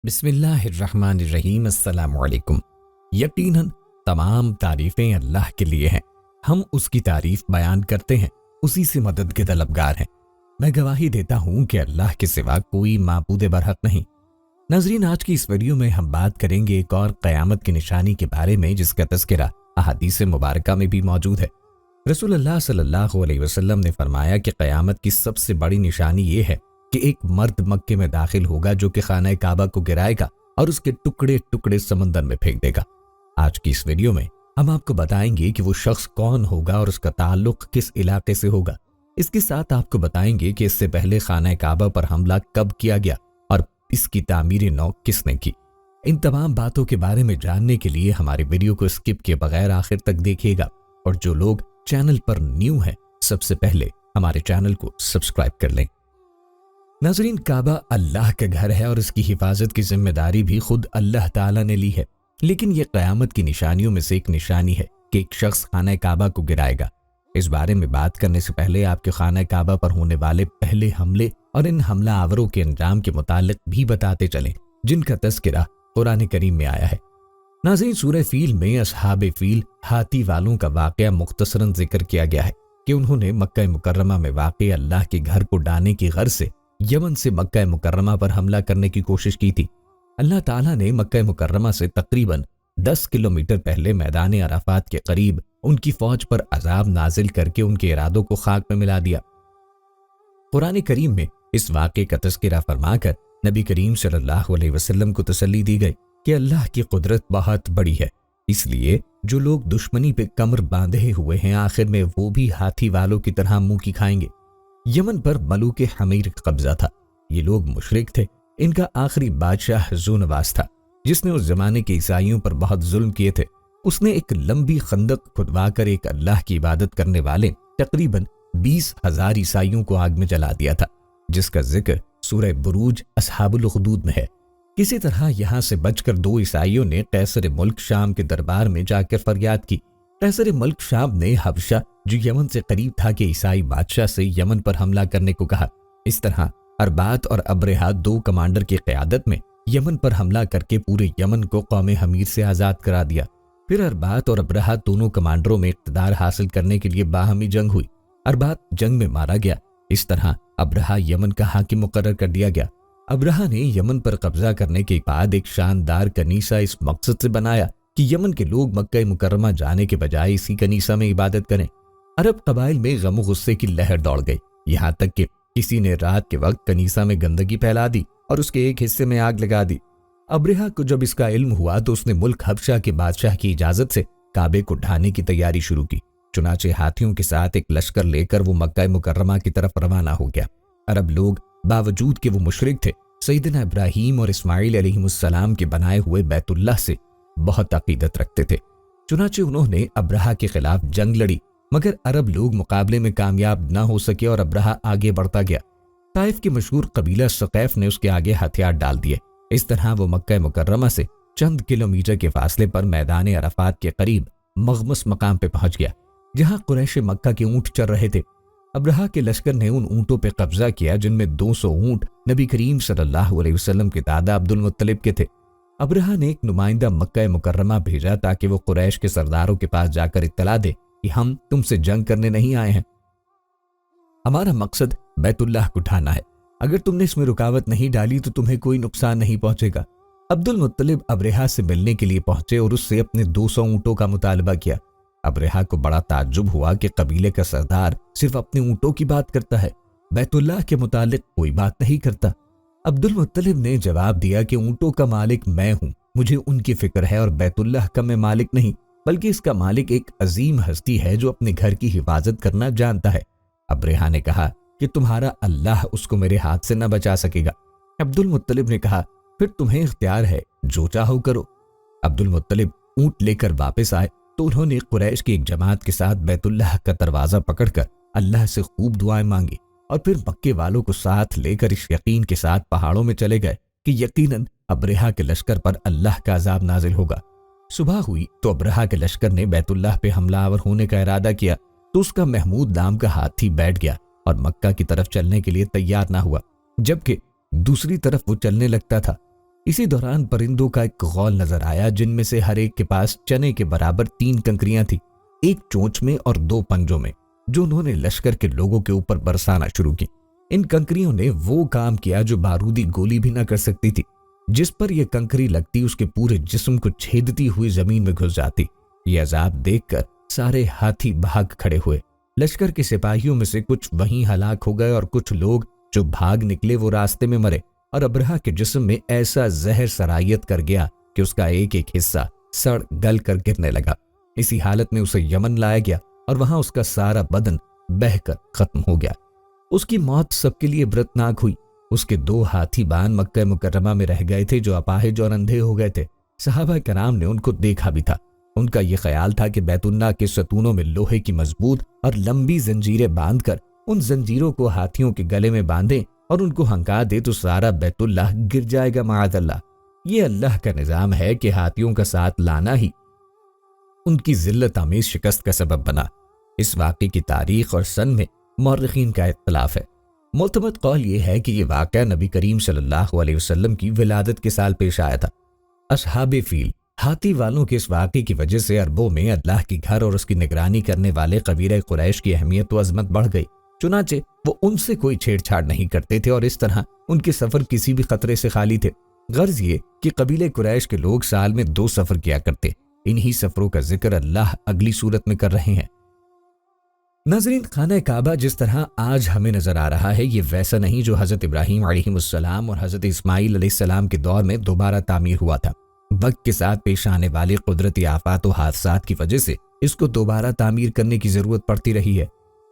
بسم اللہ الرحمن الرحیم۔ السلام علیکم۔ یقیناً تمام تعریفیں اللہ کے لیے ہیں، ہم اس کی تعریف بیان کرتے ہیں، اسی سے مدد کے طلبگار ہیں۔ میں گواہی دیتا ہوں کہ اللہ کے سوا کوئی معبود برحق نہیں۔ ناظرین، آج کی اس ویڈیو میں ہم بات کریں گے ایک اور قیامت کی نشانی کے بارے میں جس کا تذکرہ احادیث مبارکہ میں بھی موجود ہے۔ رسول اللہ صلی اللہ علیہ وسلم نے فرمایا کہ قیامت کی سب سے بڑی نشانی یہ ہے کہ ایک مرد مکے میں داخل ہوگا جو کہ خانہ کعبہ کو گرائے گا اور اس کے ٹکڑے ٹکڑے سمندر میں پھینک دے گا۔ آج کی اس ویڈیو میں ہم آپ کو بتائیں گے کہ وہ شخص کون ہوگا اور اس کا تعلق کس علاقے سے ہوگا۔ اس کے ساتھ آپ کو بتائیں گے کہ اس سے پہلے خانہ کعبہ پر حملہ کب کیا گیا اور اس کی تعمیر نو کس نے کی۔ ان تمام باتوں کے بارے میں جاننے کے لیے ہماری ویڈیو کو اسکپ کیے بغیر آخر تک دیکھیے گا، اور جو لوگ چینل پر نیو ہیں سب سے پہلے ہمارے چینل کو سبسکرائب کر لیں۔ ناظرین، کعبہ اللہ کا گھر ہے اور اس کی حفاظت کی ذمہ داری بھی خود اللہ تعالیٰ نے لی ہے، لیکن یہ قیامت کی نشانیوں میں سے ایک نشانی ہے کہ ایک شخص خانہ کعبہ کو گرائے گا۔ اس بارے میں بات کرنے سے پہلے آپ کے خانہ کعبہ پر ہونے والے پہلے حملے اور ان حملہ آوروں کے انجام کے متعلق بھی بتاتے چلیں جن کا تذکرہ قرآن کریم میں آیا ہے۔ ناظرین، سورہ فیل میں اصحاب فیل ہاتھی والوں کا واقعہ مختصراً ذکر کیا گیا ہے کہ انہوں نے مکہ مکرمہ میں واقع اللہ کے گھر کو ڈانے کی غرض سے یمن سے مکہ مکرمہ پر حملہ کرنے کی کوشش کی تھی۔ اللہ تعالیٰ نے مکہ مکرمہ سے تقریباً 10 کلومیٹر پہلے میدان عرفات کے قریب ان کی فوج پر عذاب نازل کر کے ان کے ارادوں کو خاک میں ملا دیا۔ قرآن کریم میں اس واقعے کا تذکرہ فرما کر نبی کریم صلی اللہ علیہ وسلم کو تسلی دی گئی کہ اللہ کی قدرت بہت بڑی ہے، اس لیے جو لوگ دشمنی پہ کمر باندھے ہوئے ہیں آخر میں وہ بھی ہاتھی والوں کی طرح منہ کی کھائیں گے۔ یمن پر ملوک حمیر کا قبضہ تھا۔ یہ لوگ مشرک تھے۔ ان کا آخری بادشاہ ذونواس تھا جس نے اس زمانے کے عیسائیوں پر بہت ظلم کیے تھے۔ اس نے ایک لمبی خندق کھدوا کر ایک اللہ کی عبادت کرنے والے تقریباً 20,000 عیسائیوں کو آگ میں جلا دیا تھا، جس کا ذکر سورہ بروج اصحاب الاخدود میں ہے۔ کسی طرح یہاں سے بچ کر 2 عیسائیوں نے قیصر ملک شام کے دربار میں جا کر فریاد کی۔ قیصر ملک شام نے حبشہ جو یمن سے قریب تھا کہ عیسائی بادشاہ سے یمن پر حملہ کرنے کو کہا۔ اس طرح اربات اور ابرہا 2 کمانڈر کی قیادت میں یمن پر حملہ کر کے پورے یمن کو قوم حمیر سے آزاد کرا دیا۔ پھر اربات اور ابرہا دونوں کمانڈروں میں اقتدار حاصل کرنے کے لیے باہمی جنگ ہوئی۔ اربات جنگ میں مارا گیا۔ اس طرح ابرہا یمن کا حاکم مقرر کر دیا گیا۔ ابرہا نے یمن پر قبضہ کرنے کے بعد ایک شاندار کنیسہ اس مقصد سے بنایا کہ یمن کے لوگ مکہ مکرمہ جانے کے بجائے اسی کنیسہ میں عبادت کریں۔ عرب قبائل میں غم و غصے کی لہر دوڑ گئی، یہاں تک کہ کسی نے رات کے وقت کنیسہ میں گندگی پھیلا دی اور اس کے ایک حصے میں آگ لگا دی۔ ابرہا کو جب اس کا علم ہوا تو اس نے ملک حبشہ کے بادشاہ کی اجازت سے کعبے کو ڈھانے کی تیاری شروع کی۔ چنانچہ ہاتھیوں کے ساتھ ایک لشکر لے کر وہ مکہ مکرمہ کی طرف روانہ ہو گیا۔ عرب لوگ باوجود کہ وہ مشرک تھے، سیدنا ابراہیم اور اسماعیل علیہ السلام کے بنائے ہوئے بیت اللہ سے بہت عقیدت رکھتے تھے۔ چنانچہ انہوں نے ابرہا کے خلاف جنگ لڑی، مگر عرب لوگ مقابلے میں کامیاب نہ ہو سکے اور ابرہا آگے بڑھتا گیا۔ طائف کے مشہور قبیلہ ثقیف نے اس کے آگے ہتھیار ڈال دیے۔ اس طرح وہ مکہ مکرمہ سے چند کلومیٹر کے فاصلے پر میدان عرفات کے قریب مغمس مقام پہ پہنچ گیا، جہاں قریش مکہ کے اونٹ چر رہے تھے۔ ابرہا کے لشکر نے ان اونٹوں پہ قبضہ کیا جن میں 200 اونٹ نبی کریم صلی اللہ علیہ وسلم کے دادا عبد المطلب کے تھے۔ ابرہا نے ایک نمائندہ مکہ مکرمہ بھیجا تاکہ وہ قریش کے سرداروں کے پاس جا کر اطلاع دے کہ ہم تم سے جنگ کرنے نہیں آئے ہیں، ہمارا مقصد بیت اللہ کو ڈھانا ہے، اگر تم نے اس میں رکاوٹ نہیں ڈالی تو تمہیں کوئی نقصان نہیں پہنچے گا۔ عبد المطلب ابرہا سے ملنے کے لیے پہنچے اور اس سے اپنے 200 اونٹوں کا مطالبہ کیا۔ ابرہا کو بڑا تعجب ہوا کہ قبیلے کا سردار صرف اپنے اونٹوں کی بات کرتا ہے، بیت اللہ کے متعلق کوئی بات نہیں کرتا۔ عبد المطلب نے جواب دیا کہ اونٹوں کا مالک میں ہوں، مجھے ان کی فکر ہے، اور بیت اللہ کا میں مالک نہیں بلکہ اس کا مالک ایک عظیم ہستی ہے جو اپنے گھر کی حفاظت کرنا جانتا ہے۔ ابرہا نے کہا کہ تمہارا اللہ اس کو میرے ہاتھ سے نہ بچا سکے گا۔ عبد المطلب نے کہا پھر تمہیں اختیار ہے، جو چاہو کرو۔ عبد المطلب اونٹ لے کر واپس آئے تو انہوں نے قریش کی ایک جماعت کے ساتھ بیت اللہ کا دروازہ پکڑ کر اللہ سے خوب دعائیں مانگی، اور پھر مکے والوں کو ساتھ لے کر اس یقین کے ساتھ پہاڑوں میں چلے گئے کہ یقیناً ابرہا کے لشکر پر اللہ کا عذاب نازل ہوگا۔ صبح ہوئی تو ابرہا کے لشکر نے بیت اللہ پہ حملہ آور ہونے کا ارادہ کیا تو اس کا محمود نام کا ہاتھی بیٹھ گیا اور مکہ کی طرف چلنے کے لیے تیار نہ ہوا، جبکہ دوسری طرف وہ چلنے لگتا تھا۔ اسی دوران پرندوں کا ایک غول نظر آیا جن میں سے ہر ایک کے پاس چنے کے برابر 3 کنکریاں تھیں، ایک چونچ میں اور 2 پنجوں میں، جو انہوں نے لشکر کے لوگوں کے اوپر برسانا شروع کی۔ ان کنکریوں نے وہ کام کیا جو بارودی گولی بھی نہ کر سکتی تھی۔ جس پر یہ کنکری لگتی اس کے پورے جسم کو چھیدتی ہوئی زمین میں گھس جاتی۔ یہ عذاب دیکھ کر سارے ہاتھی بھاگ کھڑے ہوئے۔ لشکر کے سپاہیوں میں سے کچھ وہیں ہلاک ہو گئے اور کچھ لوگ جو بھاگ نکلے وہ راستے میں مرے، اور ابرہہ کے جسم میں ایسا زہر سرایت کر گیا کہ اس کا ایک ایک حصہ سڑ گل کر گرنے لگا۔ اسی حالت میں اسے یمن لایا گیا اور وہاں اس کا سارا بدن بہہ کر ختم ہو گیا۔ اس کی موت سب کے لیے عبرتناک ہوئی۔ اس کے 2 ہاتھی بان مکہ مکرمہ میں رہ گئے تھے جو اپاہج اور اندھے ہو گئے تھے۔ صحابہ کرام نے ان کو دیکھا بھی تھا۔ ان کا یہ خیال تھا کہ بیت اللہ کے ستونوں میں لوہے کی مضبوط اور لمبی زنجیریں باندھ کر ان زنجیروں کو ہاتھیوں کے گلے میں باندھیں اور ان کو ہنکا دے تو سارا بیت اللہ گر جائے گا معاذ اللہ۔ یہ اللہ کا نظام ہے کہ ہاتھیوں کا ساتھ لانا ہی ان کی ذلت آمیز شکست کا سبب بنا۔ اس واقعے کی تاریخ اور سن میں مورخین کا اختلاف ہے۔ معتمد قول یہ ہے کہ یہ واقعہ نبی کریم صلی اللہ علیہ وسلم کی ولادت کے سال پیش آیا تھا۔ اصحاب فیل ہاتھی والوں کے اس واقعے کی وجہ سے عربوں میں اللہ کی گھر اور اس کی نگرانی کرنے والے قبیلہ قریش کی اہمیت و عظمت بڑھ گئی۔ چنانچہ وہ ان سے کوئی چھیڑ چھاڑ نہیں کرتے تھے اور اس طرح ان کے سفر کسی بھی خطرے سے خالی تھے۔ غرض یہ کہ قبیلہ قریش کے لوگ سال میں 2 سفر کیا کرتے۔ انہی سفروں کا ذکر اللہ اگلی صورت میں کر رہے ہیں۔ ناظرین، خانہ کعبہ جس طرح آج ہمیں نظر آ رہا ہے یہ ویسا نہیں جو حضرت ابراہیم علیہ السلام اور حضرت اسماعیل علیہ السلام کے دور میں دوبارہ تعمیر ہوا تھا۔ وقت کے ساتھ پیش آنے والے قدرتی آفات و حادثات کی وجہ سے اس کو دوبارہ تعمیر کرنے کی ضرورت پڑتی رہی ہے۔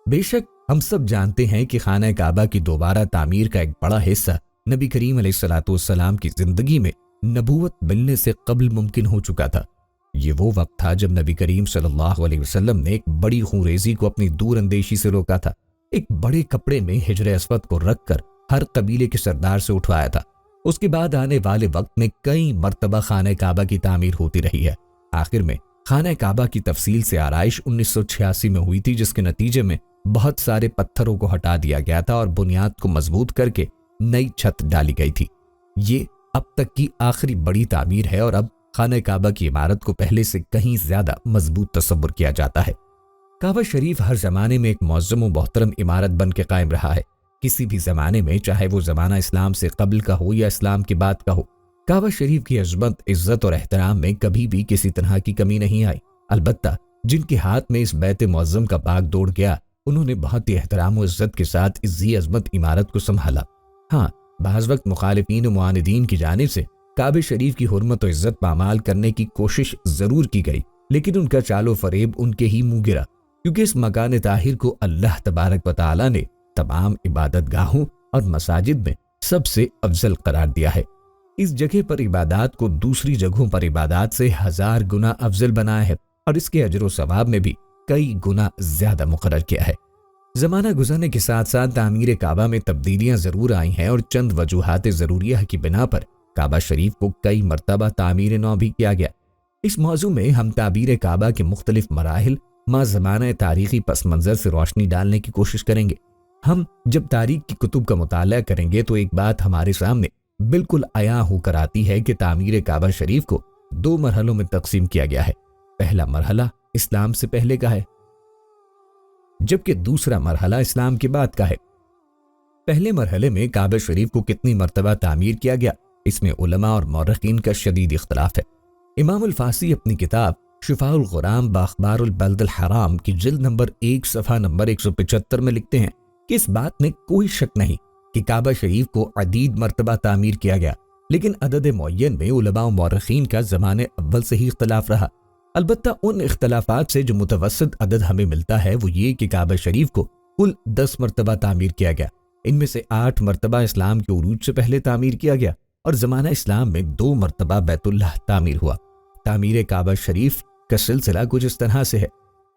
بے شک ہم سب جانتے ہیں کہ خانہ کعبہ کی دوبارہ تعمیر کا ایک بڑا حصہ نبی کریم علیہ الصلوۃ والسلام کی زندگی میں نبوت ملنے سے قبل ممکن ہو چکا تھا۔ یہ وہ وقت تھا جب نبی کریم صلی اللہ علیہ وسلم نے ایک بڑی خونریزی کو اپنی دور اندیشی سے روکا تھا۔ ایک بڑے کپڑے میں حجر اسود کو رکھ کر ہر قبیلے کے سردار سے اٹھوایا تھا۔ اس کے بعد آنے والے وقت میں کئی مرتبہ خانہ کعبہ کی تعمیر ہوتی رہی ہے۔ آخر میں خانہ کعبہ کی تفصیل سے آرائش 1986 میں ہوئی تھی، جس کے نتیجے میں بہت سارے پتھروں کو ہٹا دیا گیا تھا اور بنیاد کو مضبوط کر کے نئی چھت ڈالی گئی تھی۔ یہ اب تک کی آخری بڑی تعمیر ہے اور اب خانہ کعبہ کی عمارت کو پہلے سے کہیں زیادہ مضبوط تصور کیا جاتا ہے۔ کعبہ شریف ہر زمانے میں ایک معظم و محترم عمارت بن کے قائم رہا ہے۔ کسی بھی زمانے میں، چاہے وہ زمانہ اسلام سے قبل کا ہو یا اسلام کے بعد کا ہو، کعبہ شریف کی عظمت، عزت اور احترام میں کبھی بھی کسی طرح کی کمی نہیں آئی۔ البتہ جن کے ہاتھ میں اس بیت معظم کا باغ دوڑ گیا، انہوں نے بہت ہی احترام و عزت کے ساتھ اس ذی عظمت عمارت کو سنبھالا۔ ہاں، بعض وقت مخالفین و معاندین کی جانب سے کعبہ شریف کی حرمت و عزت پامال کرنے کی کوشش ضرور کی گئی، لیکن ان کا چال و فریب ان کے ہی منہ گرا، کیونکہ اس مکان طاہر کو اللہ تبارک و تعالی نے تمام عبادت گاہوں اور مساجد میں سب سے افضل قرار دیا ہے۔ اس جگہ پر عبادات کو دوسری جگہوں پر عبادات سے 1000 گنا افضل بنایا ہے اور اس کے اجر و ثواب میں بھی کئی گنا زیادہ مقرر کیا ہے۔ زمانہ گزرنے کے ساتھ ساتھ تعمیر کعبہ میں تبدیلیاں ضرور آئی ہیں اور چند وجوہات ضروریہ کی بنا پر کعبہ شریف کو کئی مرتبہ تعمیر نو بھی کیا گیا۔ اس موضوع میں ہم تعبیر کعبہ کے مختلف مراحل ما زمانہ تاریخی پس منظر سے روشنی ڈالنے کی کوشش کریں گے۔ ہم جب تاریخ کی کتب کا مطالعہ کریں گے تو ایک بات ہمارے سامنے بالکل عیاں ہو کر آتی ہے کہ تعمیر کعبہ شریف کو 2 مرحلوں میں تقسیم کیا گیا ہے۔ پہلا مرحلہ اسلام سے پہلے کا ہے، جبکہ دوسرا مرحلہ اسلام کے بعد کا ہے۔ پہلے مرحلے میں کعبہ شریف کو کتنی مرتبہ تعمیر کیا گیا، اس میں علماء اور مورخین کا شدید اختلاف ہے۔ امام الفاسی اپنی کتاب شفاء الغرام باخبار البلد الحرام کی جلد نمبر 1 صفحہ نمبر 175 میں لکھتے ہیں کہ اس بات میں کوئی شک نہیں کہ کعبہ شریف کو عدید مرتبہ تعمیر کیا گیا، لیکن عدد معین میں علماء و مورخین کا زمانے اول سے ہی اختلاف رہا۔ البتہ ان اختلافات سے جو متوسط عدد ہمیں ملتا ہے وہ یہ کہ کعبہ شریف کو کل 10 مرتبہ تعمیر کیا گیا۔ ان میں سے 8 مرتبہ اسلام کے عروج سے پہلے تعمیر کیا گیا اور زمانہ اسلام میں 2 مرتبہ بیت اللہ تعمیر ہوا۔ تعمیر کعبہ شریف کا سلسلہ کچھ اس طرح سے ہے۔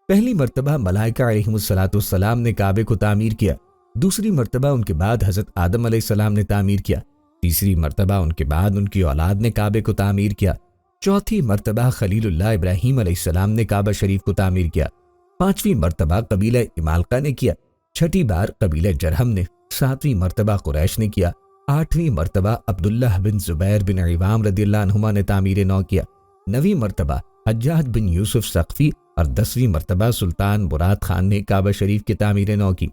پہلی مرتبہ ملائکہ علیہم الصلوۃ والسلام نے کعبے کو تعمیر کیا، دوسری مرتبہ ان کے بعد حضرت آدم علیہ السلام نے تعمیر کیا، تیسری مرتبہ ان کے بعد ان کی اولاد نے کعبے کو تعمیر کیا، چوتھی مرتبہ خلیل اللہ ابراہیم علیہ السلام نے کعبہ شریف کو تعمیر کیا، پانچویں مرتبہ قبیلہ امالقہ نے کیا، چھٹی بار قبیلہ جرہم نے، ساتویں مرتبہ قریش نے کیا، 8ویں مرتبہ عبداللہ بن زبیر بن عوام رضی اللہ عنہما نے تعمیر نو کیا، 9ویں مرتبہ حجاج بن یوسف ثقفی اور 10ویں مرتبہ سلطان مراد خان نے کعبہ شریف کی تعمیر نو کی۔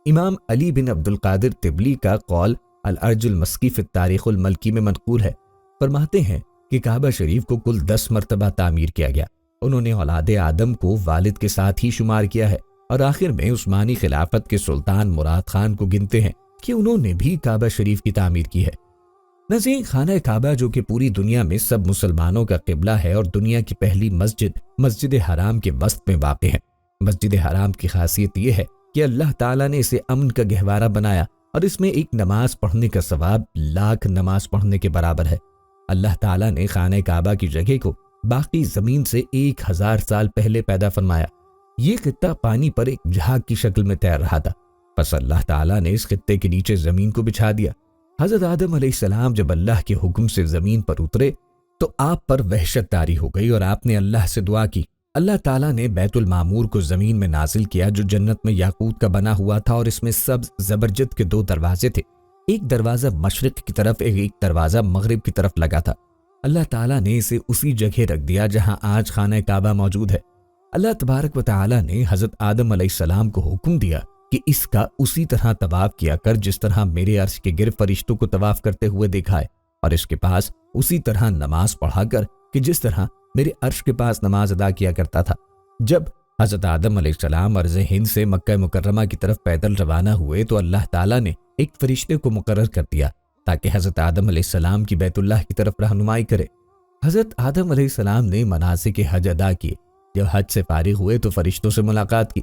امام علی بن عبد القادر طبلی کا قول الارج المسکی فی التاریخ الملکی میں منقول ہے، فرماتے ہیں کہ کعبہ شریف کو کل 10 مرتبہ تعمیر کیا گیا۔ انہوں نے اولاد آدم کو والد کے ساتھ ہی شمار کیا ہے، اور آخر میں عثمانی خلافت کے سلطان مراد خان کو گنتے ہیں کہ انہوں نے بھی کعبہ شریف کی تعمیر کی ہے۔ ناظرین، خانہ کعبہ جو کہ پوری دنیا میں سب مسلمانوں کا قبلہ ہے اور دنیا کی پہلی مسجد مسجد حرام کے وسط میں واقع ہے۔ مسجد حرام کی خاصیت یہ ہے کہ اللہ تعالیٰ نے اسے امن کا گہوارہ بنایا، اور اس میں ایک نماز پڑھنے کا ثواب لاکھ نماز پڑھنے کے برابر ہے۔ اللہ تعالیٰ نے خانہ کعبہ کی جگہ کو باقی زمین سے 1000 سال پہلے پیدا فرمایا۔ یہ خطہ پانی پر ایک جھاگ کی شکل میں تیر رہا تھا، پس اللہ تعالیٰ نے اس خطے کے نیچے زمین کو بچھا دیا۔ حضرت آدم علیہ السلام جب اللہ کے حکم سے زمین پر اترے تو آپ پر وحشت طاری ہو گئی، اور آپ نے اللہ سے دعا کی۔ اللہ تعالیٰ نے بیت المعمور کو زمین میں نازل کیا، جو جنت میں یاقوت کا بنا ہوا تھا، اور اس میں سبز زبرجد کے 2 دروازے تھے، ایک دروازہ مشرق کی طرف، ایک دروازہ مغرب کی طرف لگا تھا۔ اللہ تعالیٰ نے اسے اسی جگہ رکھ دیا جہاں آج خانہ کعبہ موجود ہے۔ اللہ تبارک و تعالیٰ نے حضرت آدم علیہ السلام کو حکم دیا کہ اس کا اسی طرح طواف کیا کر جس طرح میرے عرش کے گرد فرشتوں کو طواف کرتے ہوئے دیکھا ہے، اور اس کے پاس اسی طرح نماز پڑھا کر کہ جس طرح میرے عرش کے پاس نماز ادا کیا کرتا تھا۔ جب حضرت آدم علیہ السلام ارض ہند سے مکہ مکرمہ کی طرف پیدل روانہ ہوئے تو اللہ تعالیٰ نے ایک فرشتے کو مقرر کر دیا تاکہ حضرت آدم علیہ السلام کی بیت اللہ کی طرف رہنمائی کرے۔ حضرت آدم علیہ السلام نے مناسک حج ادا کیے۔ جب حج سے فارغ ہوئے تو فرشتوں سے ملاقات کی۔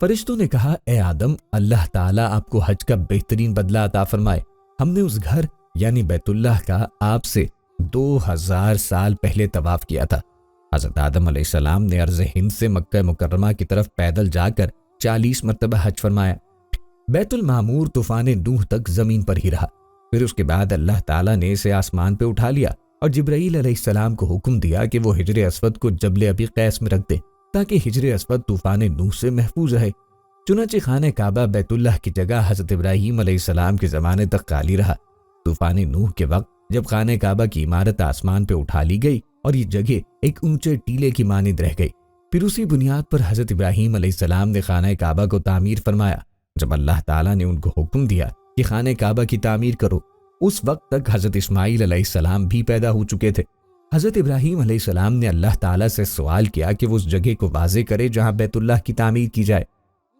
فرشتوں نے کہا، اے آدم، اللہ تعالیٰ آپ کو حج کا بہترین بدلہ عطا فرمائے۔ ہم نے اس گھر یعنی بیت اللہ کا آپ سے 2000 سال پہلے طواف کیا تھا۔ حضرت آدم علیہ السلام نے ارض ہند سے مکہ مکرمہ کی طرف پیدل جا کر 40 مرتبہ حج فرمایا۔ بیت المعمور طوفان نوح تک زمین پر ہی رہا۔ پھر اس کے بعد اللہ تعالیٰ نے اسے آسمان پہ اٹھا لیا اور جبرائیل علیہ السلام کو حکم دیا کہ وہ حجر اسود کو جبل ابی قیس میں رکھ دے تاکہ حجر اسود طوفان نوح سے محفوظ رہے۔ چنانچہ خانہ کعبہ بیت اللہ کی جگہ حضرت ابراہیم علیہ السلام کے زمانے تک خالی رہا۔ طوفان نوح کے وقت جب خانہ کعبہ کی عمارت آسمان پہ اٹھا لی گئی اور یہ جگہ ایک اونچے ٹیلے کی مانند رہ گئی، پھر اسی بنیاد پر حضرت ابراہیم علیہ السلام نے خانہ کعبہ کو تعمیر فرمایا۔ جب اللہ تعالیٰ نے ان کو حکم دیا کہ خانہ کعبہ کی تعمیر کرو، اس وقت تک حضرت اسماعیل علیہ السلام بھی پیدا ہو چکے تھے۔ حضرت ابراہیم علیہ السلام نے اللہ تعالیٰ سے سوال کیا کہ وہ اس جگہ کو واضح کرے جہاں بیت اللہ کی تعمیر کی جائے۔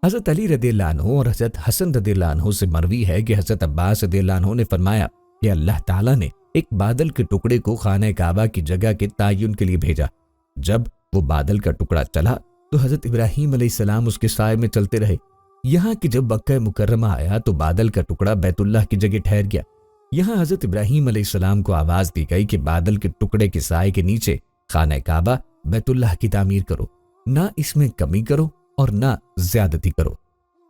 حضرت علی رضی اللہ عنہ اور حضرت حسن رضی اللہ عنہ سے مروی ہے کہ حضرت عباس رضی اللہ عنہ نے فرمایا کہ اللہ تعالیٰ نے ایک بادل کے ٹکڑے کو خانہ کعبہ کی جگہ کے تعین کے لیے بھیجا۔ جب وہ بادل کا ٹکڑا چلا تو حضرت ابراہیم علیہ السلام اس کے سائے میں چلتے رہے، یہاں کہ جب مکہ مکرمہ آیا تو بادل کا ٹکڑا بیت اللہ کی جگہ ٹھہر گیا۔ یہاں حضرت ابراہیم علیہ السلام کو آواز دی گئی کہ بادل کے ٹکڑے کے سائے کے نیچے خانہ کعبہ بیت اللہ کی تعمیر کرو، نہ اس میں کمی کرو اور نہ زیادتی کرو۔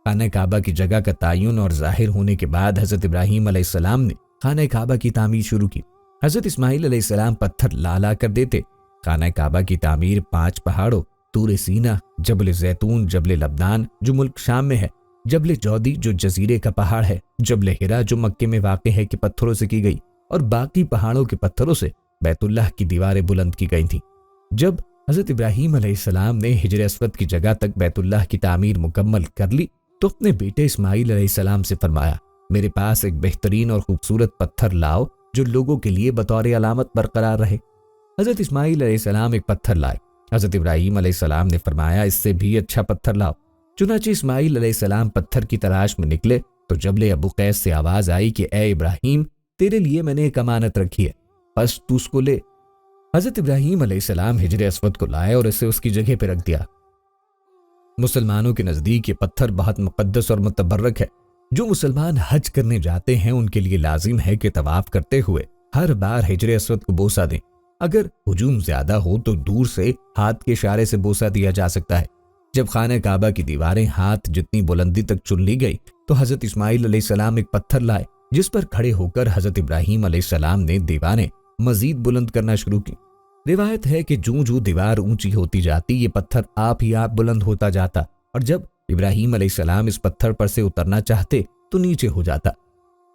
خانہ کعبہ کی جگہ کا تعین اور ظاہر ہونے کے بعد حضرت ابراہیم علیہ السلام نے خانہ کعبہ کی تعمیر شروع کی۔ حضرت اسماعیل علیہ السلام پتھر لا لا کر دیتے۔ خانہ کعبہ کی تعمیر 5 پہاڑوں طور سینا، جبل زیتون، جبل لبنان جو ملک شام میں ہے، جبل جودی جو جزیرے کا پہاڑ ہے، جبل ہرا جو مکے میں واقع ہے کے پتھروں سے کی گئی، اور باقی پہاڑوں کے پتھروں سے بیت اللہ کی دیواریں بلند کی گئی تھیں۔ جب حضرت ابراہیم علیہ السلام نے حجر اسود کی جگہ تک بیت اللہ کی تعمیر مکمل کر لی تو اپنے بیٹے اسماعیل علیہ السلام سے فرمایا، میرے پاس ایک بہترین اور خوبصورت پتھر لاؤ جو لوگوں کے لیے بطور علامت برقرار رہے۔ حضرت اسماعیل علیہ السلام ایک پتھر لائے۔ حضرت ابراہیم علیہ السلام نے فرمایا، اس سے بھی اچھا پتھر لاؤ۔ چنانچہ اسماعیل علیہ السلام پتھر کی تلاش میں نکلے تو جبل ابو قیس سے آواز آئی کہ اے ابراہیم، تیرے لیے میں نے ایک امانت رکھی ہے، بس تو اس کو لے۔ حضرت ابراہیم علیہ السلام حجر اسود کو لائے اور اسے اس کی جگہ پہ رکھ دیا۔ مسلمانوں کے نزدیک یہ پتھر بہت مقدس اور متبرک ہے۔ جو مسلمان حج کرنے جاتے ہیں ان کے لیے لازم ہے کہ طواف کرتے ہوئے ہر بار حجر اسود کو بوسہ دیں۔ اگر ہجوم زیادہ ہو تو دور سے ہاتھ کے اشارے سے بوسہ دیا جا سکتا ہے۔ جب خانہ کعبہ کی دیواریں ہاتھ جتنی بلندی تک چن لی گئی تو حضرت اسماعیل علیہ السلام ایک پتھر لائے جس پر کھڑے ہو کر حضرت ابراہیم علیہ السلام نے دیواریں مزید بلند کرنا شروع کی۔ روایت ہے کہ جوں دیوار اونچی ہوتی جاتی یہ پتھر آپ ہی آپ بلند ہوتا جاتا، اور جب ابراہیم علیہ السلام اس پتھر پر سے اترنا چاہتے تو نیچے ہو جاتا۔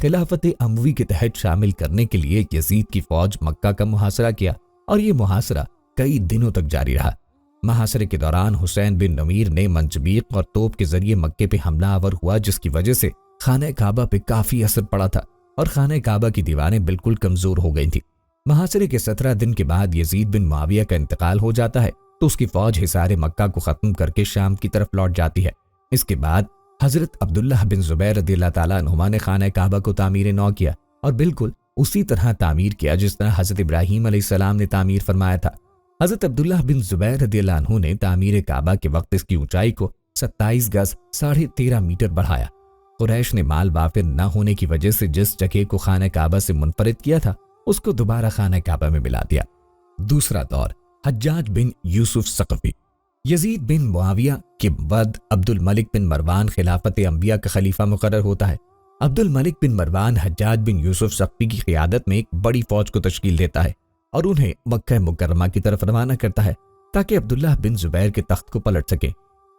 خلافت اموی کے تحت شامل کرنے کے لیے یزید کی فوج مکہ کا محاصرہ کیا اور یہ محاصرہ کئی دنوں تک جاری رہا۔ محاصرے کے دوران حسین بن نمیر نے منجبیق اور توپ کے ذریعے مکے پہ حملہ آور ہوا، جس کی وجہ سے خانہ کعبہ پہ کافی اثر پڑا تھا اور خانہ کعبہ کی دیواریں بالکل کمزور ہو گئی تھیں۔ محاصرے کے 17 دن کے بعد یزید بن معاویہ کا انتقال ہو جاتا ہے تو اس کی فوج حصار مکہ کو ختم کر کے شام کی طرف لوٹ جاتی ہے۔ اس کے بعد حضرت عبداللہ بن زبیر رضی اللہ تعالیٰ عنہما نے خانہ کعبہ کو تعمیر نو کیا اور بالکل اسی طرح تعمیر کیا جس طرح حضرت ابراہیم علیہ السلام نے تعمیر فرمایا تھا۔ حضرت عبداللہ بن زبیر رضی اللہ عنہ نے تعمیر کعبہ کے وقت اس کی اونچائی کو 27 گز 13.5 میٹر بڑھایا۔ قریش نے مال وافر نہ ہونے کی وجہ سے جس جگہ کو خانہ کعبہ سے منفرد کیا تھا اس کو دوبارہ خانہ کعبہ میں ملا دیا۔ دوسرا دور حجاج بن یوسف ثقفی۔ یزید بن معاویہ کے بعد عبد الملک بن مروان خلافت انبیاء کا خلیفہ مقرر ہوتا ہے۔ عبد الملک بن مروان حجاج بن یوسف ثقفی کی قیادت میں ایک بڑی فوج کو تشکیل دیتا ہے اور انہیں مکہ مکرمہ کی طرف روانہ کرتا ہے تاکہ عبداللہ بن زبیر کے تخت کو پلٹ سکے۔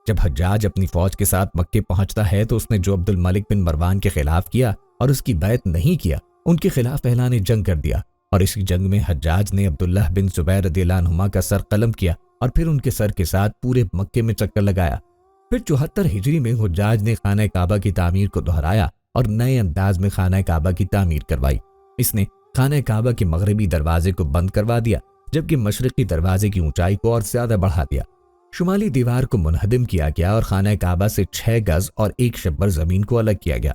جب حجاج اپنی فوج کے ساتھ مکے پہنچتا ہے تو اس نے جو عبد الملک بن مروان کے خلاف کیا اور اس کی بیعت نہیں کیا، ان کے خلاف اعلان جنگ کر دیا، اور اسی جنگ میں حجاج نے عبداللہ بن زبیر رضی اللہ عنہما کا سر قلم کیا اور پھر ان کے سر کے ساتھ پورے مکے میں چکر لگایا۔ پھر 74 ہجری میں حجاج نے خانہ کعبہ کی تعمیر کو دہرایا اور نئے انداز میں خانہ کعبہ کی تعمیر کروائی۔ اس نے خانہ کعبہ کے مغربی دروازے کو بند کروا دیا جبکہ مشرقی دروازے کی اونچائی کو اور زیادہ بڑھا دیا۔ شمالی دیوار کو منہدم کیا گیا اور خانہ کعبہ سے 6 گز اور 1 شبر زمین کو الگ کیا گیا۔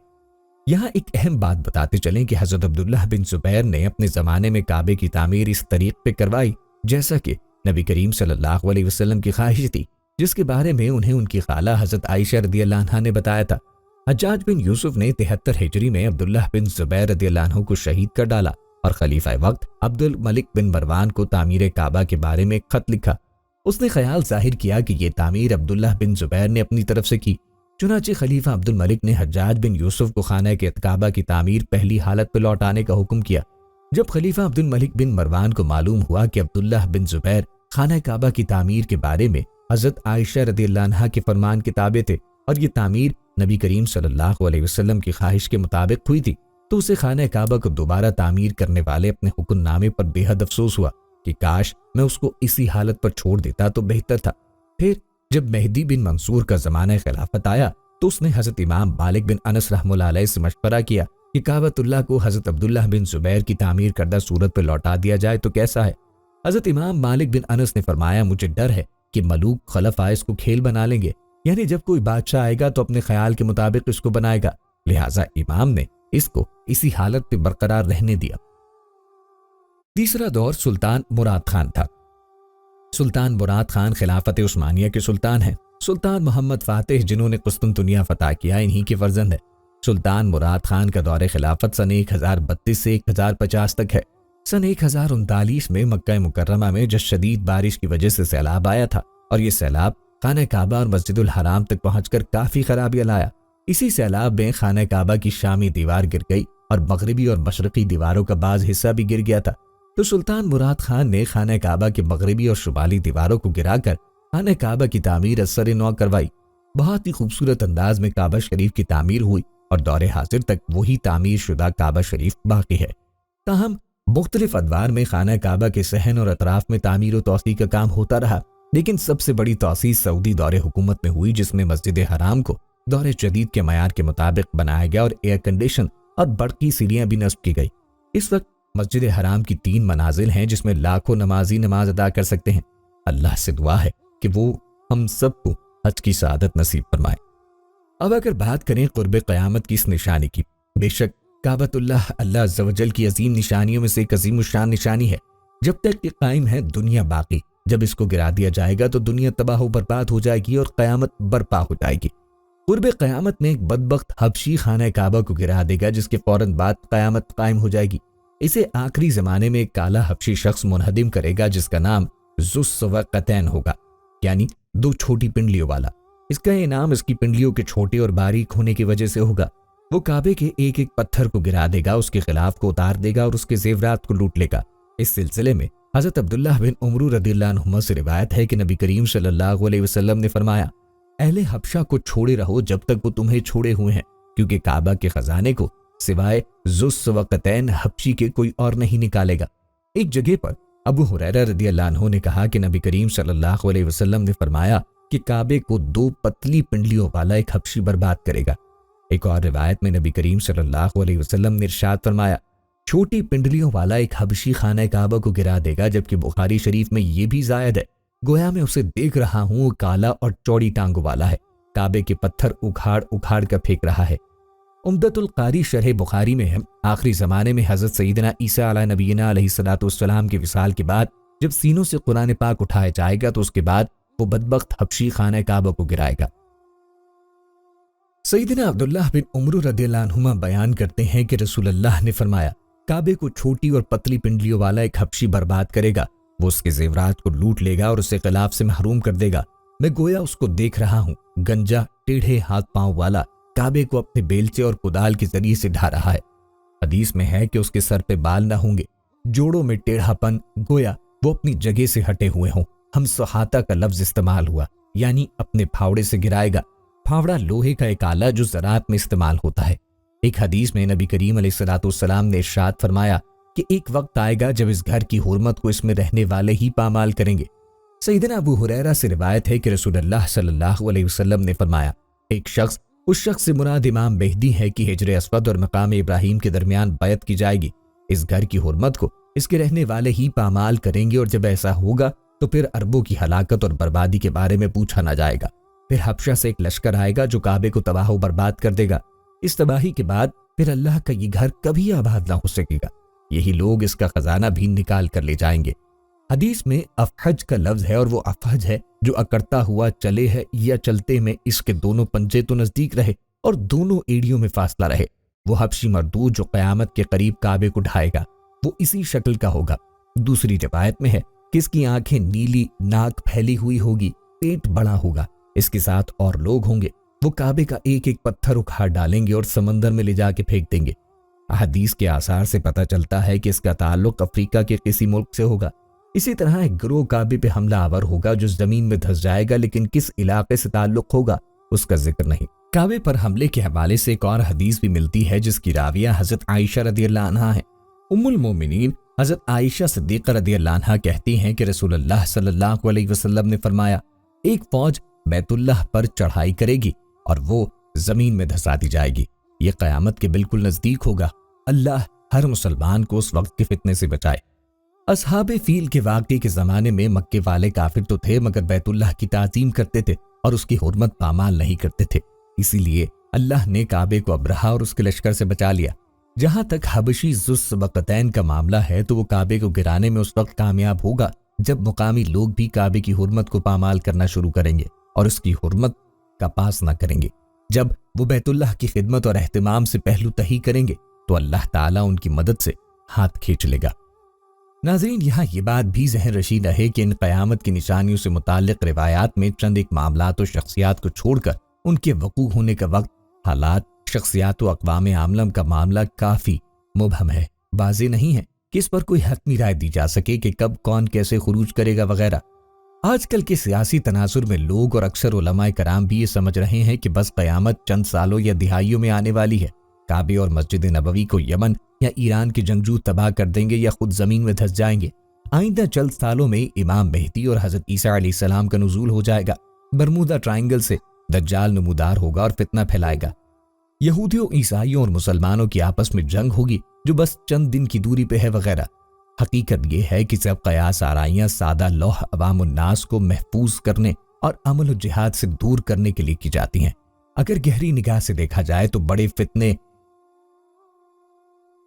یہاں ایک اہم بات بتاتے چلیں کہ حضرت عبداللہ بن زبیر نے اپنے زمانے میں کعبے کی تعمیر اس طریق پہ کروائی جیسا کہ نبی کریم صلی اللہ علیہ وسلم کی خواہش تھی، جس کے بارے میں انہیں ان کی خالہ حضرت عائشہ رضی اللہ عنہا نے بتایا تھا۔ حجاج بن یوسف نے 73 ہجری میں عبداللہ بن زبیر رضی اللہ عنہ کو شہید کر ڈالا اور خلیفہ وقت عبد الملک بن مروان کو تعمیر کعبہ کے بارے میں ایک خط لکھا۔ اس نے خیال ظاہر کیا کہ یہ تعمیر عبداللہ بن زبیر نے اپنی طرف سے کی، چنانچہ خلیفہ عبد الملک نے حجاج بن یوسف کو خانہ کے کعبہ کی تعمیر پہلی حالت پہ لوٹانے کا حکم کیا۔ جب خلیفہ عبد الملک بن مروان کو معلوم ہوا کہ عبداللہ بن زبیر خانہ کعبہ کی تعمیر کے بارے میں حضرت عائشہ رضی اللہ عنہا کے فرمان کے تابع تھے اور یہ تعمیر نبی کریم صلی اللہ علیہ وسلم کی خواہش کے مطابق ہوئی تھی، تو اسے خانہ کعبہ کو دوبارہ تعمیر کرنے والے اپنے حکم نامے پر بے حد افسوس ہوا کہ کاش میں اس کو اسی حالت پر چھوڑ دیتا تو بہتر تھا۔ پھر جب مہدی بن منصور کا زمانہ خلافت آیا تو اس نے حضرت امام مالک بن انس رحمہ اللہ علیہ سے مشورہ کیا کہ کعبۃ اللہ کو حضرت عبداللہ بن زبیر کی تعمیر کردہ صورت پر لوٹا دیا جائے تو کیسا ہے؟ حضرت امام مالک بن انس نے فرمایا، مجھے ڈر ہے کہ ملوک خلفاء اس کو کھیل بنا لیں گے، یعنی جب کوئی بادشاہ آئے گا تو اپنے خیال کے مطابق اس کو بنائے گا، لہٰذا امام نے اس کو اسی حالت پہ برقرار رہنے دیا۔ تیسرا دور سلطان مراد خان تھا۔ سلطان مراد خان خلافت عثمانیہ کے سلطان ہیں۔ سلطان محمد فاتح جنہوں نے قسطنطنیہ فتح کیا انہی کے فرزند ہے۔ سلطان مراد خان کا دور خلافت سن 1032 سے 1050 تک ہے۔ سن 1039 میں مکہ مکرمہ میں جب شدید بارش کی وجہ سے سیلاب آیا تھا اور یہ سیلاب خانہ کعبہ اور مسجد الحرام تک پہنچ کر کافی خرابیاں لایا۔ اسی سیلاب میں خانہ کعبہ کی شامی دیوار گر گئی اور مغربی اور مشرقی دیواروں کا بعض حصہ بھی گر گیا تھا، تو سلطان مراد خان نے خانہ کعبہ کے مغربی اور شمالی دیواروں کو گرا کر خانہ کعبہ کی تعمیر از سر نو کروائی۔ بہت ہی خوبصورت انداز میں کعبہ شریف کی تعمیر ہوئی اور دور حاضر تک وہی تعمیر شدہ کعبہ شریف باقی ہے۔ تاہم مختلف ادوار میں خانہ کعبہ کے صحن اور اطراف میں تعمیر و توسیع کا کام ہوتا رہا، لیکن سب سے بڑی توسیع سعودی دور حکومت میں ہوئی، جس میں مسجد حرام کو دور جدید کے معیار کے مطابق بنایا گیا اور ایئر کنڈیشن اور برقی سیڑھیاں بھی نصب کی گئی۔ اس وقت مسجد حرام کی 3 منازل ہیں جس میں لاکھوں نمازی نماز ادا کر سکتے ہیں۔ اللہ سے دعا ہے کہ وہ ہم سب کو حج کی سعادت نصیب فرمائے۔ اب اگر بات کریں قرب قیامت کی اس نشانی کی، بے شک کعبۃ اللہ عز و جل کی عظیم نشانیوں میں سے ایک عظیم الشان نشانی ہے۔ جب تک یہ قائم ہے دنیا باقی، جب اس کو گرا دیا جائے گا تو دنیا تباہ و برباد ہو جائے گی اور قیامت برپا ہو جائے گی۔ قرب قیامت میں ایک بدبخت حبشی خانہ کعبہ کو گرا دے گا جس کے فوراً بعد قیامت قائم ہو جائے گی۔ اسے آخری زمانے میں ایک کالا حبشی شخص منہدم کرے گا جس کا نام ذو السوقتین ہوگا، یعنی 2 چھوٹی پنڈلیوں والا۔ اس کا انعام اس کی پنڈلیوں کے چھوٹے اور باریک ہونے کی وجہ سے ہوگا۔ وہ کعبے کے ایک ایک پتھر کو گرا دے گا، اس کے خلاف کو اتار دے گا اور اس کے زیورات کو لوٹ لے گا۔ اس سلسلے میں حضرت عبداللہ بن عمرو رضی اللہ عنہما سے روایت ہے کہ نبی کریم صلی اللہ علیہ وسلم نے فرمایا، اہل حبشہ کو چھوڑے رہو جب تک وہ تمہیں چھوڑے ہوئے ہیں، کیونکہ کعبہ کے خزانے کو سوائے ذُس وقتین حبشی کے کوئی اور نہیں نکالے گا۔ ایک جگہ پر ابو ہریرہ رضی اللہ عنہ نے کہا کہ نبی کریم صلی اللہ علیہ وسلم نے فرمایا کہ کعبے کو 2 پتلی پنڈلیوں والا ایک حبشی برباد کرے گا۔ ایک اور روایت میں نبی کریم صلی اللہ علیہ وسلم نے ارشاد فرمایا چھوٹی پنڈلیوں والا ایک حبشی خانہ کعبہ کو گرا دے گا، جبکہ بخاری شریف میں یہ بھی زائد ہے، گویا میں اسے دیکھ رہا ہوں، وہ کالا اور چوڑی ٹانگوں والا ہے، کعبے کے پتھر اکھاڑ اکھاڑ کر پھینک رہا ہے۔ عمدۃ القاری شرح بخاری میں ہے، آخری زمانے میں حضرت سیدنا عیسیٰ علیہ نبینا علیہ الصلوۃ والسلام کے وصال کے بعد جب سینوں سے قرآن پاک اٹھایا جائے گا تو اس کے بعد وہ بدبخت حبشی خانہ کعبہ کو گرائے گا۔ سیدنا عبداللہ بن عمر رضی اللہ عنہما بیان کرتے ہیں کہ رسول اللہ نے فرمایا کعبے کو چھوٹی اور پتلی پنڈلیوں والا ایک حبشی برباد کرے گا، وہ اس کے زیورات کو لوٹ لے گا اور اسے خلاف سے محروم کر دے گا، میں گویا اس کو دیکھ رہا ہوں، گنجا ٹیڑھے ہاتھ پاؤں والا کعبے کو اپنے بیلچے اور کدال کے ذریعے سے ڈھا رہا ہے۔ حدیث میں ہے کہ اس کے سر پہ بال نہ ہوں گے، جوڑوں میں ٹیڑھا پن، گویا وہ اپنی جگہ سے ہٹے ہوئے ہوں۔ ہم سحاتا کا لفظ استعمال ہوا، یعنی اپنے پھاوڑے سے گرائے گا۔ پھاوڑا لوہے کا ایک آلہ جو زراعت میں استعمال ہوتا ہے۔ ایک حدیث میں نبی کریم علیہ الصلوۃ والسلام نے ارشاد فرمایا کہ ایک وقت آئے گا جب اس گھر کی حرمت کو اس میں رہنے والے ہی پامال کریں گے۔ سیدنا ابو ہریرہ سے روایت ہے کہ رسول اللہ صلی اللہ علیہ وسلم نے فرمایا ایک شخص، اس شخص سے مراد امام مہدی ہے کہ حجر اسود اور مقام ابراہیم کے درمیان بیعت کی جائے گی، اس گھر کی حرمت کو اس کے رہنے والے ہی پامال کریں گے، اور جب ایسا ہوگا تو پھر عربوں کی ہلاکت اور بربادی کے بارے میں پوچھا نہ جائے گا۔ پھر حبشہ سے ایک لشکر آئے گا جو کعبے کو تباہ و برباد کر دے گا۔ اس تباہی کے بعد پھر اللہ کا یہ گھر کبھی آباد نہ ہو سکے گا، یہی لوگ اس کا خزانہ بھی نکال کر لے جائیں گے۔ حدیث میں افحج کا لفظ ہے، اور وہ افحج ہے جو اکڑتا ہوا چلے ہے یا چلتے میں اس کے دونوں پنجے تو نزدیک رہے اور دونوں ایڑیوں میں فاصلہ رہے۔ وہ حبشی مردود جو قیامت کے قریب کعبے کو ڈھائے گا، وہ اسی شکل کا ہوگا۔ دوسری روایت میں ہے کہ اس کی آنکھیں نیلی، ناک پھیلی ہوئی ہوگی، پیٹ بڑا ہوگا، اس کے ساتھ اور لوگ ہوں گے، وہ کعبے کا ایک ایک پتھر اکھاڑ ڈالیں گے اور سمندر میں لے جا کے پھینک دیں گے۔ حدیث کے آثار سے پتہ چلتا ہے کہ اس کا تعلق افریقہ کے کسی ملک سے ہوگا۔ اسی طرح ایک گروہ کعبے پہ حملہ آور ہوگا جو زمین میں دھس جائے گا، لیکن کس علاقے سے تعلق ہوگا اس کا ذکر نہیں۔ کعبے پر حملے کے حوالے سے ایک اور حدیث بھی ملتی ہے جس کی راویہ حضرت عائشہ رضی اللہ عنہا ہے۔ ام المومنین حضرت عائشہ صدیقہ رضی اللہ عنہا کہتی ہیں کہ رسول اللہ صلی اللہ علیہ وسلم نے فرمایا ایک فوج بیت اللہ پر چڑھائی کرے گی اور وہ زمین میں دھسا دی جائے گی، یہ قیامت کے بالکل نزدیک ہوگا۔ اللہ ہر مسلمان کو اس وقت کے فتنے سے بچائے۔ اصحاب فیل کے واقعے کے زمانے میں مکے والے کافر تو تھے مگر بیت اللہ کی تعظیم کرتے تھے اور اس کی حرمت پامال نہیں کرتے تھے، اسی لیے اللہ نے کعبے کو ابرہہ اور اس کے لشکر سے بچا لیا۔ جہاں تک حبشی ذُس وقتین کا معاملہ ہے تو وہ کعبے کو گرانے میں اس وقت کامیاب ہوگا جب مقامی لوگ بھی کعبے کی حرمت کو پامال کرنا شروع کریں گے اور اس کی حرمت کا پاس نہ کریں گے۔ جب وہ بیت اللہ کی خدمت اور اہتمام سے پہلو تہی کریں گے تو اللہ تعالیٰ ان کی مدد سے ہاتھ کھینچ لے گا۔ ناظرین، یہاں یہ بات بھی ذہن رشید رہے کہ ان قیامت کی نشانیوں سے متعلق روایات میں چند ایک معاملات و شخصیات کو چھوڑ کر ان کے وقوع ہونے کا وقت، حالات، شخصیات و اقوام عاملہ کا معاملہ کافی مبہم ہے، واضح نہیں ہے کہ اس پر کوئی حتمی رائے دی جا سکے کہ کب کون کیسے خروج کرے گا وغیرہ۔ آج کل کے سیاسی تناظر میں لوگ اور اکثر علماء کرام بھی یہ سمجھ رہے ہیں کہ بس قیامت چند سالوں یا دہائیوں میں آنے والی ہے، کعبے اور مسجد نبوی کو یمن یا ایران کے جنگجو تباہ کر دیں گے یا خود زمین میں دھس جائیں گے۔ آئندہ چند سالوں میں امام مہدی اور حضرت عیسیٰ علیہ السلام کا نزول ہو جائے گا، برمودا ٹرائنگل سے دجال نمودار ہوگا اور فتنہ پھیلائے گا، یہودیوں، عیسائیوں اور مسلمانوں کی آپس میں جنگ ہوگی جو بس چند دن کی دوری پہ ہے وغیرہ۔ حقیقت یہ ہے کہ سب قیاس آرائیاں سادہ لوح عوام الناس کو محفوظ کرنے اور عمل و جہاد سے دور کرنے کے لیے کی جاتی ہیں۔ اگر گہری نگاہ سے دیکھا جائے تو بڑے فتنے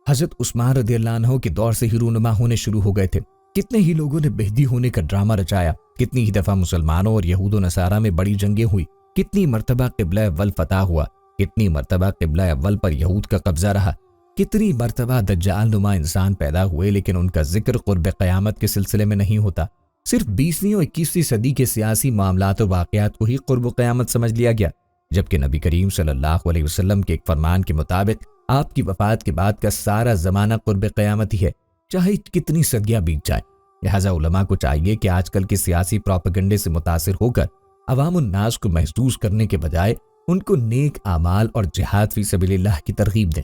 حضرت عثمان رضی اللہ عنہ کے دور سے ہی رونما ہونے شروع ہو گئے تھے۔ کتنے ہی لوگوں نے مہدی ہونے کا ڈرامہ رچایا، کتنی ہی دفعہ مسلمانوں اور یہود و نصارہ میں بڑی جنگیں ہوئی، کتنی مرتبہ قبلہ اول فتح ہوا، کتنی مرتبہ قبلہ اول پر یہود کا قبضہ رہا، کتنی مرتبہ دجال نما انسان پیدا ہوئے، لیکن ان کا ذکر قرب قیامت کے سلسلے میں نہیں ہوتا۔ صرف 20ویں اور 21ویں صدی کے سیاسی معاملات و واقعات کو ہی قرب و قیامت سمجھ لیا گیا، جبکہ نبی کریم صلی اللہ علیہ وسلم کے ایک فرمان کے مطابق آپ کی وفات کے بعد کا سارا زمانہ قرب قیامت ہی ہے، چاہے کتنی صدیاں بیت جائیں۔ لہٰذا علماء کو چاہیے کہ آج کل کے سیاسی پروپیگنڈے سے متاثر ہو کر عوام الناس کو محظوظ کرنے کے بجائے ان کو نیک اعمال اور جہاد فی سبیل اللہ کی ترغیب دیں۔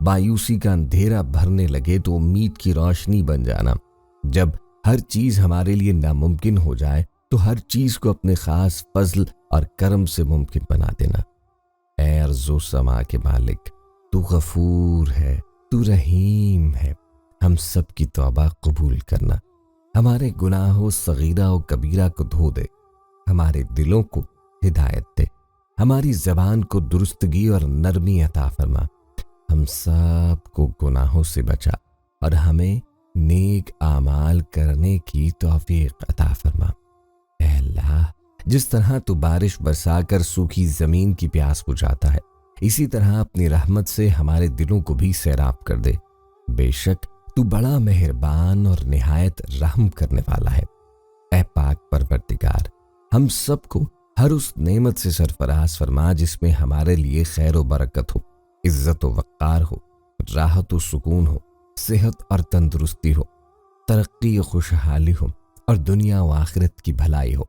مایوسی کا اندھیرا بھرنے لگے تو امید کی روشنی بن جانا، جب ہر چیز ہمارے لیے ناممکن ہو جائے تو ہر چیز کو اپنے خاص فضل اور کرم سے ممکن بنا دینا۔ اے ارض و سما کے مالک، تو غفور ہے، تو رحیم ہے، ہم سب کی توبہ قبول کرنا، ہمارے گناہوں صغیرہ و کبیرہ کو دھو دے، ہمارے دلوں کو ہدایت دے، ہماری زبان کو درستگی اور نرمی عطا فرما، ہم سب کو گناہوں سے بچا اور ہمیں نیک اعمال کرنے کی توفیق عطا فرما۔ اے اللہ، جس طرح تو بارش برسا کر سوکھی زمین کی پیاس بجھاتا ہے، اسی طرح اپنی رحمت سے ہمارے دلوں کو بھی سیراب کر دے۔ بے شک تو بڑا مہربان اور نہایت رحم کرنے والا ہے۔ اے پاک پروردگار، ہم سب کو ہر اس نعمت سے سرفراز فرما جس میں ہمارے لیے خیر و برکت ہو، عزت و وقار ہو، راحت و سکون ہو، صحت اور تندرستی ہو، ترقی و خوشحالی ہو اور دنیا و آخرت کی بھلائی ہو۔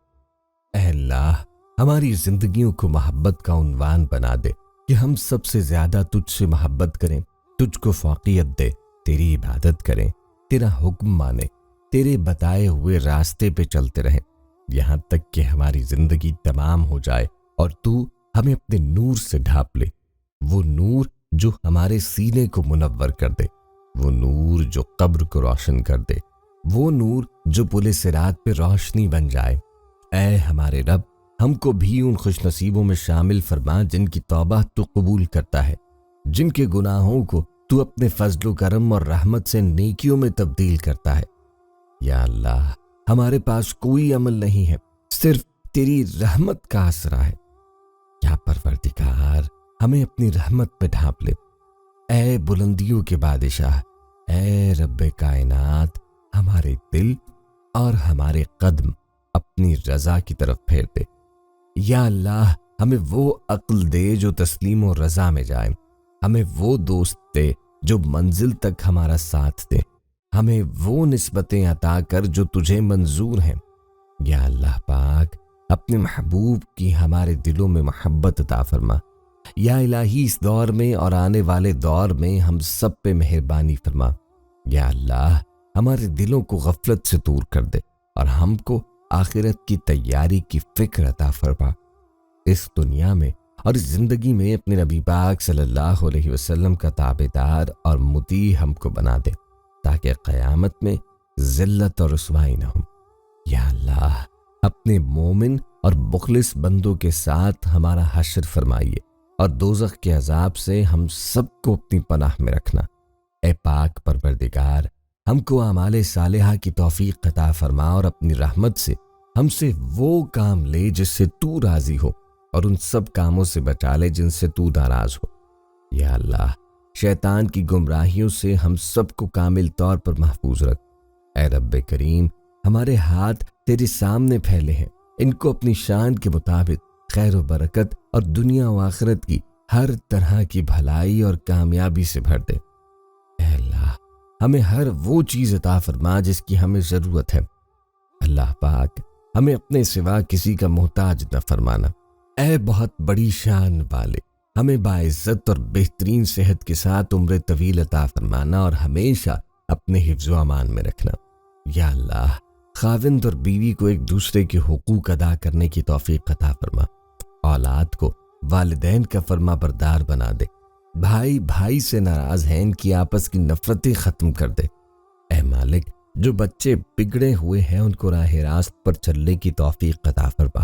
اے اللہ، ہماری زندگیوں کو محبت کا عنوان بنا دے کہ ہم سب سے زیادہ تجھ سے محبت کریں، تجھ کو فوقیت دے، تیری عبادت کریں، تیرا حکم مانیں، تیرے بتائے ہوئے راستے پہ چلتے رہیں، یہاں تک کہ ہماری زندگی تمام ہو جائے اور تو ہمیں اپنے نور سے ڈھانپ لے، وہ نور جو ہمارے سینے کو منور کر دے، وہ نور جو قبر کو روشن کر دے، وہ نور جو پل صراط پہ روشنی بن جائے۔ اے ہمارے رب، ہم کو بھی ان خوش نصیبوں میں شامل فرما جن کی توبہ تو قبول کرتا ہے، جن کے گناہوں کو تو اپنے فضل و کرم اور رحمت سے نیکیوں میں تبدیل کرتا ہے۔ یا اللہ، ہمارے پاس کوئی عمل نہیں ہے، صرف تیری رحمت کا آسرا ہے۔ یا پروردگار، ہمیں اپنی رحمت پہ ڈھانپ لے۔ اے بلندیوں کے بادشاہ، اے رب کائنات، ہمارے دل اور ہمارے قدم اپنی رضا کی طرف پھیر دے۔ یا اللہ، ہمیں وہ عقل دے جو تسلیم و رضا میں جائے، ہمیں وہ دوست دے جو منزل تک ہمارا ساتھ دے، ہمیں وہ نسبتیں عطا کر جو تجھے منظور ہیں۔ یا اللہ پاک، اپنے محبوب کی ہمارے دلوں میں محبت عطا فرما۔ یا الہی، اس دور میں اور آنے والے دور میں ہم سب پہ مہربانی فرما۔ یا اللہ، ہمارے دلوں کو غفلت سے دور کر دے اور ہم کو آخرت کی تیاری کی فکر عطا فرما۔ اس دنیا میں اور اس زندگی میں اپنے نبی پاک صلی اللہ علیہ وسلم کا تابعدار اور مطیع ہم کو بنا دے، تاکہ قیامت میں ذلت اور رسوائی نہ ہو۔ یا اللہ، اپنے مومن اور مخلص بندوں کے ساتھ ہمارا حشر فرمائیے اور دوزخ کے عذاب سے ہم سب کو اپنی پناہ میں رکھنا۔ اے پاک پروردگار، ہم کو اعمال صالحہ کی توفیق عطا فرما اور اپنی رحمت سے ہم سے وہ کام لے جس سے تو راضی ہو، اور ان سب کاموں سے بچا لے جن سے تو ناراض ہو۔ یا اللہ، شیطان کی گمراہیوں سے ہم سب کو کامل طور پر محفوظ رکھ۔ اے رب کریم، ہمارے ہاتھ تیرے سامنے پھیلے ہیں، ان کو اپنی شان کے مطابق خیر و برکت اور دنیا و آخرت کی ہر طرح کی بھلائی اور کامیابی سے بھر دے۔ اے اللہ، ہمیں ہر وہ چیز عطا فرما جس کی ہمیں ضرورت ہے۔ اللہ پاک، ہمیں اپنے سوا کسی کا محتاج نہ فرمانا۔ اے بہت بڑی شان والے، ہمیں باعزت اور بہترین صحت کے ساتھ عمر طویل عطا فرمانا اور ہمیشہ اپنے حفظ و امان میں رکھنا۔ یا اللہ، خاوند اور بیوی کو ایک دوسرے کے حقوق ادا کرنے کی توفیق عطا فرما، اولاد کو والدین کا فرما بردار بنا دے، بھائی بھائی سے ناراض ہیں ان کی آپس کی نفرتیں ختم کر دے۔ اے مالک، جو بچے بگڑے ہوئے ہیں ان کو راہ راست پر چلنے کی توفیق عطا فرما۔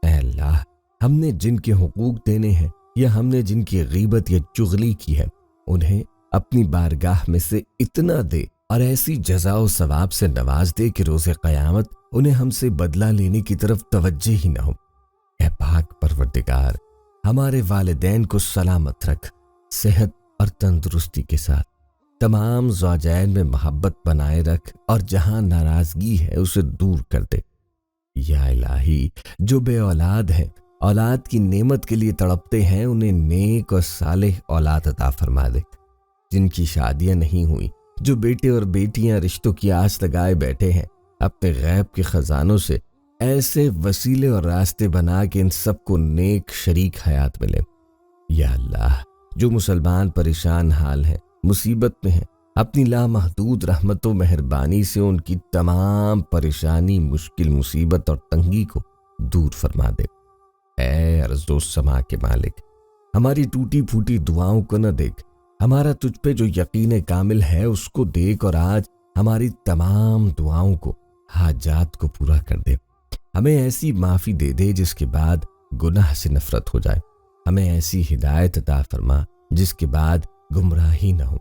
اے اللہ، ہم نے جن کے حقوق دینے ہیں یا ہم نے جن کی غیبت یا چغلی کی ہے، انہیں اپنی بارگاہ میں سے اتنا دے اور ایسی جزا و ثواب سے نواز دے کہ روز قیامت انہیں ہم سے بدلہ لینے کی طرف توجہ ہی نہ ہو۔ اے پاک پروردگار، ہمارے والدین کو سلامت رکھ، صحت اور تندرستی کے ساتھ، تمام زوجین میں محبت بنائے رکھ اور جہاں ناراضگی ہے اسے دور کر دے۔ یا الہی، جو بے اولاد ہیں، اولاد کی نعمت کے لیے تڑپتے ہیں، انہیں نیک اور صالح اولاد عطا فرما دے۔ جن کی شادیاں نہیں ہوئی، جو بیٹے اور بیٹیاں رشتوں کی آس لگائے بیٹھے ہیں، اپنے غیب کے خزانوں سے ایسے وسیلے اور راستے بنا کہ ان سب کو نیک شریک حیات ملے۔ یا اللہ، جو مسلمان پریشان حال ہیں، مصیبت میں ہیں، اپنی لامحدود رحمت و مہربانی سے ان کی تمام پریشانی، مشکل، مصیبت اور تنگی کو دور فرما دے۔ اے ارض و سما کے مالک، ہماری ٹوٹی پھوٹی دعاؤں کو نہ دیکھ، ہمارا تجھ پہ جو یقین کامل ہے اس کو دیکھ، اور آج ہماری تمام دعاؤں کو، حاجات کو پورا کر دے۔ ہمیں ایسی معافی دے دے جس کے بعد گناہ سے نفرت ہو جائے، ہمیں ایسی ہدایت عطا فرما جس کے بعد گمراہی نہ ہو،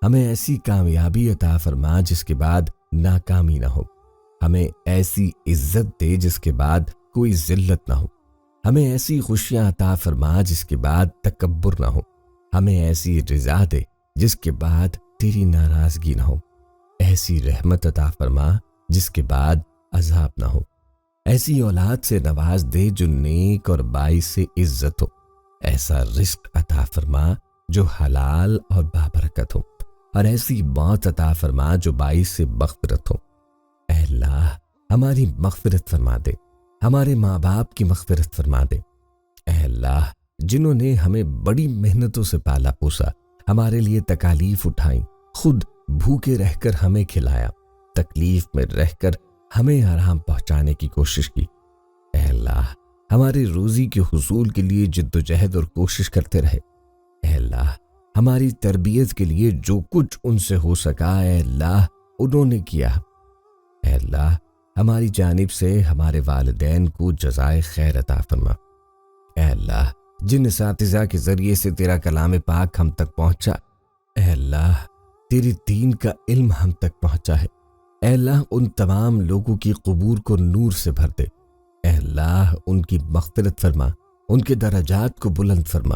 ہمیں ایسی کامیابی عطا فرما جس کے بعد ناکامی نہ ہو، ہمیں ایسی عزت دے جس کے بعد کوئی ذلت نہ ہو، ہمیں ایسی خوشیاں عطا فرما جس کے بعد تکبر نہ ہو، ہمیں ایسی رضا دے جس کے بعد تیری ناراضگی نہ ہو، ایسی رحمت عطا فرما جس کے بعد عذاب نہ ہو، ایسی اولاد سے نواز دے جو نیک اور باعث سے عزت ہو، ایسا رزق عطا فرما جو حلال اور بابرکت ہو، اور ایسی موت عطا فرما جو باعث سے مغفرت ہو۔ اے اللہ، ہماری مغفرت فرما دے، ہمارے ماں باپ کی مغفرت فرما دے۔ اے اللہ، جنہوں نے ہمیں بڑی محنتوں سے پالا پوسا، ہمارے لیے تکالیف اٹھائیں، خود بھوکے رہ کر ہمیں کھلایا، تکلیف میں رہ کر ہمیں آرام پہنچانے کی کوشش کی۔ اے اللہ، ہماری روزی کے حصول کے لیے جد و جہد اور کوشش کرتے رہے۔ اے اللہ، ہماری تربیت کے لیے جو کچھ ان سے ہو سکا، اے اللہ انہوں نے کیا۔ اے اللہ، ہماری جانب سے ہمارے والدین کو جزائے خیر عطا فرما۔ اے اللہ، جن اساتذہ کے ذریعے سے تیرا کلام پاک ہم تک پہنچا، اے اللہ تیری دین کا علم ہم تک پہنچا ہے، اے اللہ ان تمام لوگوں کی قبور کو نور سے بھر دے۔ اے اللہ ان کی مغفرت فرما، ان کے درجات کو بلند فرما۔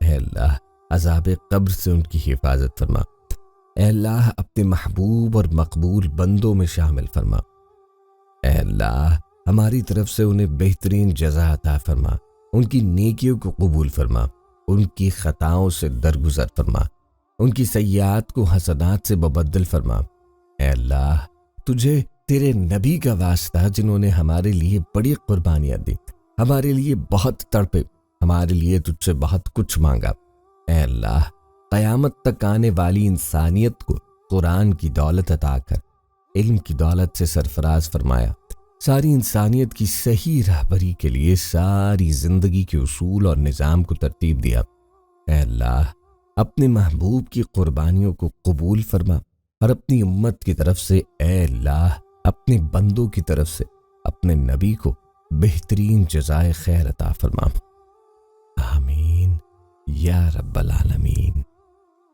اے اللہ عذاب قبر سے ان کی حفاظت فرما۔ اے اللہ اپنے محبوب اور مقبول بندوں میں شامل فرما۔ اے اللہ ہماری طرف سے انہیں بہترین جزا عطا فرما، ان کی نیکیوں کو قبول فرما، ان کی خطاؤں سے درگزر فرما، ان کی سیئات کو حسنات سے مبدل فرما۔ اے اللہ تجھے تیرے نبی کا واسطہ جنہوں نے ہمارے لیے بڑی قربانیاں دی، ہمارے لیے بہت تڑپے، ہمارے لیے تجھ سے بہت کچھ مانگا، اے اللہ قیامت تک آنے والی انسانیت کو قرآن کی دولت عطا کر علم کی دولت سے سرفراز فرمایا، ساری انسانیت کی صحیح رہبری کے لیے ساری زندگی کے اصول اور نظام کو ترتیب دیا۔ اے اللہ اپنے محبوب کی قربانیوں کو قبول فرما، اور اپنی امت کی طرف سے اے اللہ اپنے بندوں کی طرف سے اپنے نبی کو بہترین جزائے خیر عطا فرما۔ آمین یا رب العالمین۔